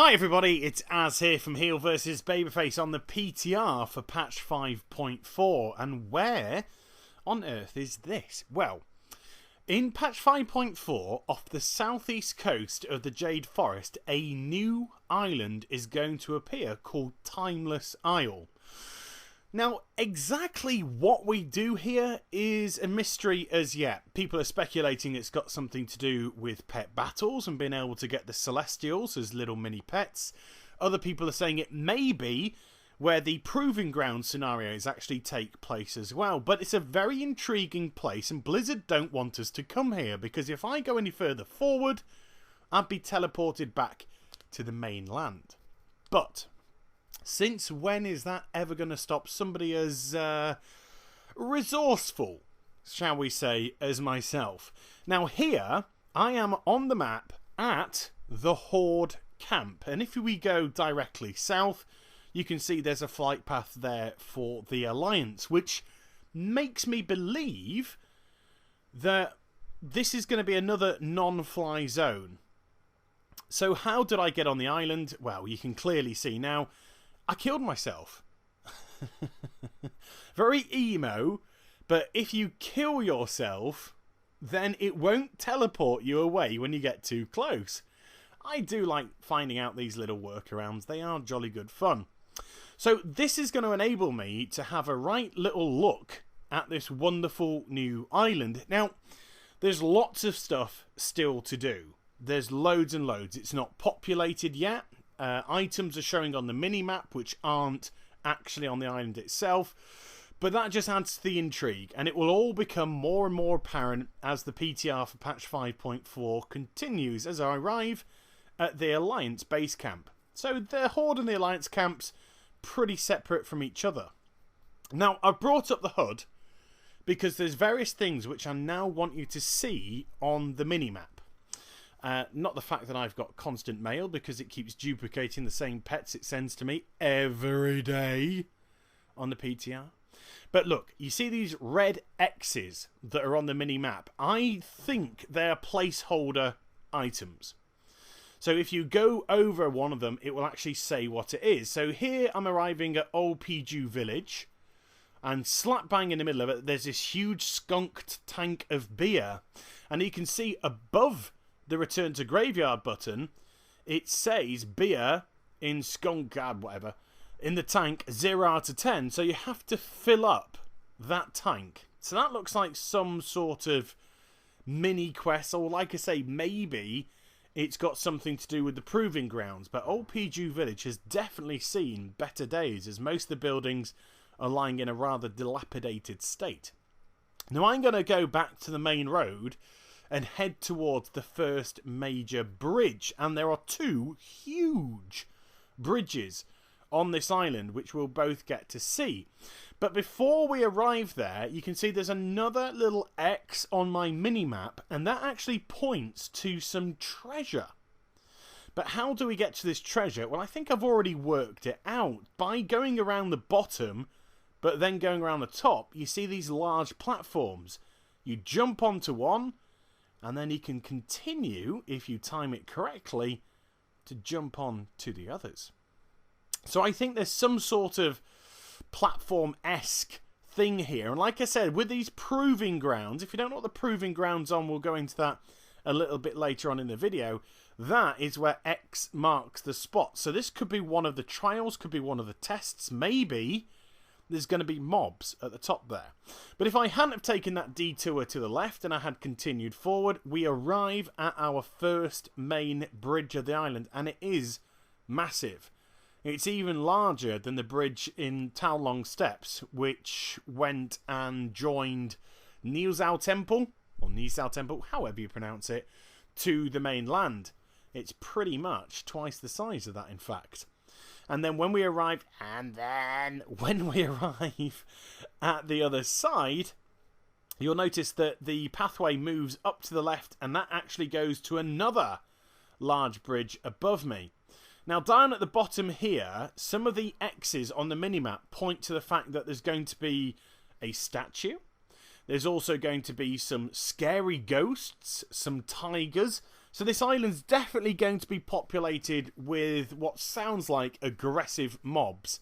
Hi everybody, it's Az here from Heel vs Babyface on the PTR for patch 5.4. And where on earth is this? Well, in patch 5.4, off the southeast coast of the Jade Forest, a new island is going to appear called Timeless Isle. Now, exactly what we do here is a mystery as yet. People are speculating it's got something to do with pet battles and being able to get the Celestials as little mini pets. Other people are saying it may be where the Proving Ground scenarios actually take place as well. But it's a very intriguing place, and Blizzard don't want us to come here, because if I go any further forward, I'd be teleported back to the mainland. But since when is that ever going to stop somebody as resourceful, shall we say, as myself? Now here, I am on the map at the Horde camp. And if we go directly south, you can see there's a flight path there for the Alliance, which makes me believe that this is going to be another non-fly zone. So how did I get on the island? Well, you can clearly see now. I killed myself. Very emo, but if you kill yourself, then it won't teleport you away when you get too close. I do like finding out these little workarounds. They are jolly good fun. So this is going to enable me to have a right little look at this wonderful new island. Now, there's lots of stuff still to do. There's loads and loads. It's not populated yet. Items are showing on the mini-map which aren't actually on the island itself, but that just adds to the intrigue, and it will all become more and more apparent as the PTR for patch 5.4 continues as I arrive at the Alliance base camp. So the Horde and the Alliance camps pretty separate from each other. Now, I've brought up the HUD because there's various things which I now want you to see on the mini-map. Not the fact that I've got constant mail, because it keeps duplicating the same pets it sends to me every day on the PTR. But look, you see these red X's that are on the mini-map? I think they're placeholder items. So if you go over one of them, it will actually say what it is. So here I'm arriving at Old Piju Village, and slap bang in the middle of it, there's this huge skunked tank of beer. And you can see above the Return to Graveyard button, it says beer in skunk, whatever, in the tank 0 out of 10. So you have to fill up that tank. So that looks like some sort of mini quest, or like I say, maybe it's got something to do with the Proving Grounds. But Old Piju Village has definitely seen better days, as most of the buildings are lying in a rather dilapidated state. Now I'm going to go back to the main road and head towards the first major bridge. And there are two huge bridges on this island, which we'll both get to see. But before we arrive there, you can see there's another little X on my mini-map, and that actually points to some treasure. But how do we get to this treasure? Well, I think I've already worked it out. By going around the bottom, but then going around the top, you see these large platforms. You jump onto one, and then you can continue, if you time it correctly, to jump on to the others. So I think there's some sort of platform-esque thing here. And like I said, with these Proving Grounds, if you don't know what the Proving Grounds on, we'll go into that a little bit later on in the video. That is where X marks the spot. So this could be one of the trials, could be one of the tests, maybe there's going to be mobs at the top there. But if I hadn't have taken that detour to the left and I had continued forward, we arrive at our first main bridge of the island, and it is massive. It's even larger than the bridge in Taolong Steps, which went and joined Nilzao Temple, or Nilzao Temple, however you pronounce it, to the mainland. It's pretty much twice the size of that, in fact. And then when we arrive at the other side, you'll notice that the pathway moves up to the left, and that actually goes to another large bridge above me. Now, down at the bottom here, some of the X's on the minimap point to the fact that there's going to be a statue. There's also going to be some scary ghosts, some tigers, So this island's definitely going to be populated with what sounds like aggressive mobs.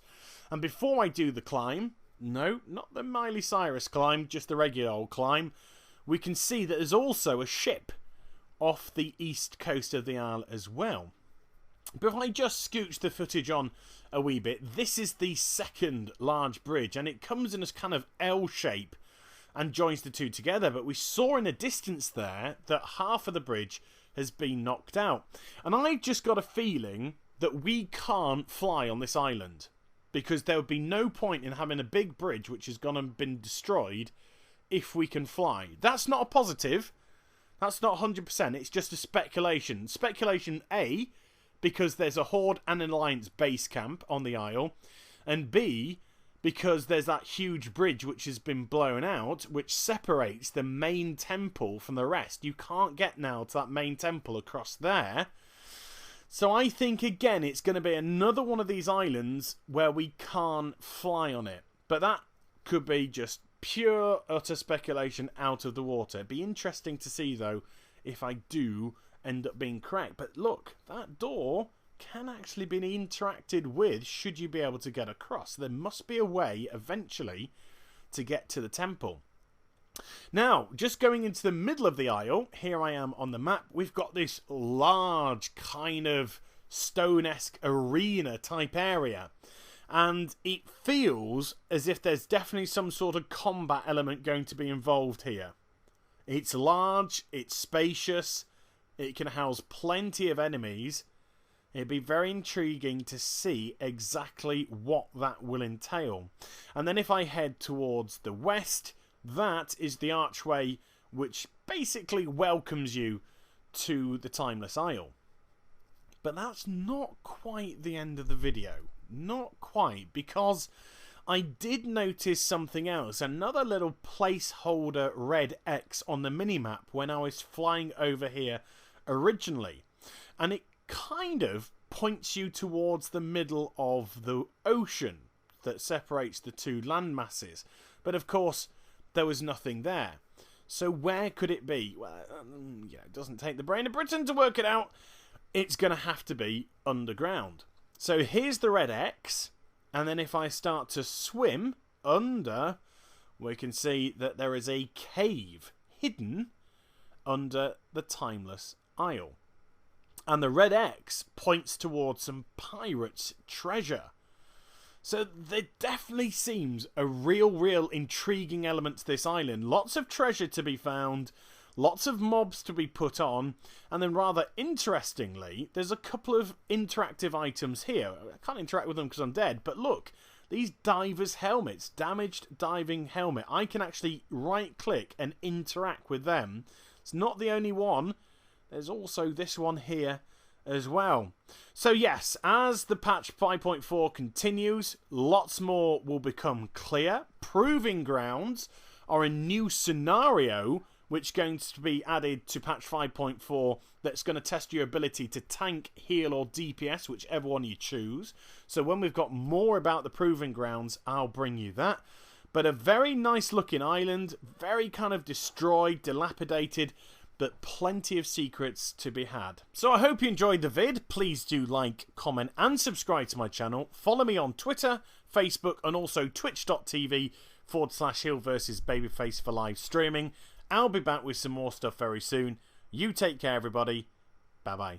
And before I do the climb, no, not the Miley Cyrus climb, just the regular old climb, we can see that there's also a ship off the east coast of the isle as well. But if I just scooch the footage on a wee bit, this is the second large bridge, and it comes in this kind of L shape and joins the two together. But we saw in the distance there that half of the bridge has been knocked out. And I just got a feeling that we can't fly on this island, because there would be no point in having a big bridge which has gone and been destroyed if we can fly. That's not a positive. That's not 100%. It's just a speculation. Speculation A, because there's a Horde and an Alliance base camp on the isle, and B, because there's that huge bridge which has been blown out, which separates the main temple from the rest. You can't get now to that main temple across there. So I think, again, it's going to be another one of these islands where we can't fly on it. But that could be just pure, utter speculation out of the water. It'd be interesting to see, though, if I do end up being correct. But look, that door can actually be interacted with should you be able to get across. There must be a way eventually to get to the temple. Now, just going into the middle of the isle, here I am on the map, we've got this large kind of stone-esque arena type area. And it feels as if there's definitely some sort of combat element going to be involved here. It's large, it's spacious, it can house plenty of enemies. It'd be very intriguing to see exactly what that will entail. And then if I head towards the west, that is the archway which basically welcomes you to the Timeless Isle. But that's not quite the end of the video. Not quite, because I did notice something else. Another little placeholder red X on the minimap when I was flying over here originally. And it kind of points you towards the middle of the ocean that separates the two land masses. But of course, there was nothing there. So where could it be? Well, it doesn't take the brain of Britain to work it out. It's going to have to be underground. So here's the red X, and then if I start to swim under, we can see that there is a cave hidden under the Timeless Isle. And the red X points towards some pirates' treasure. So there definitely seems a real intriguing element to this island. Lots of treasure to be found, lots of mobs to be put on, and then rather interestingly, there's a couple of interactive items here. I can't interact with them because I'm dead, but look, these divers' helmets, damaged diving helmet. I can actually right-click and interact with them. It's not the only one. There's also this one here as well. So yes, as the patch 5.4 continues, lots more will become clear. Proving grounds are a new scenario which is going to be added to patch 5.4 that's going to test your ability to tank, heal or DPS, whichever one you choose. So when we've got more about the Proving Grounds, I'll bring you that. But a very nice looking island, very kind of destroyed, dilapidated, but plenty of secrets to be had. So I hope you enjoyed the vid. Please do like, comment and subscribe to my channel. Follow me on Twitter, Facebook and also twitch.tv/Hill vs Babyface for live streaming. I'll be back with some more stuff very soon. You take care, everybody. Bye-bye.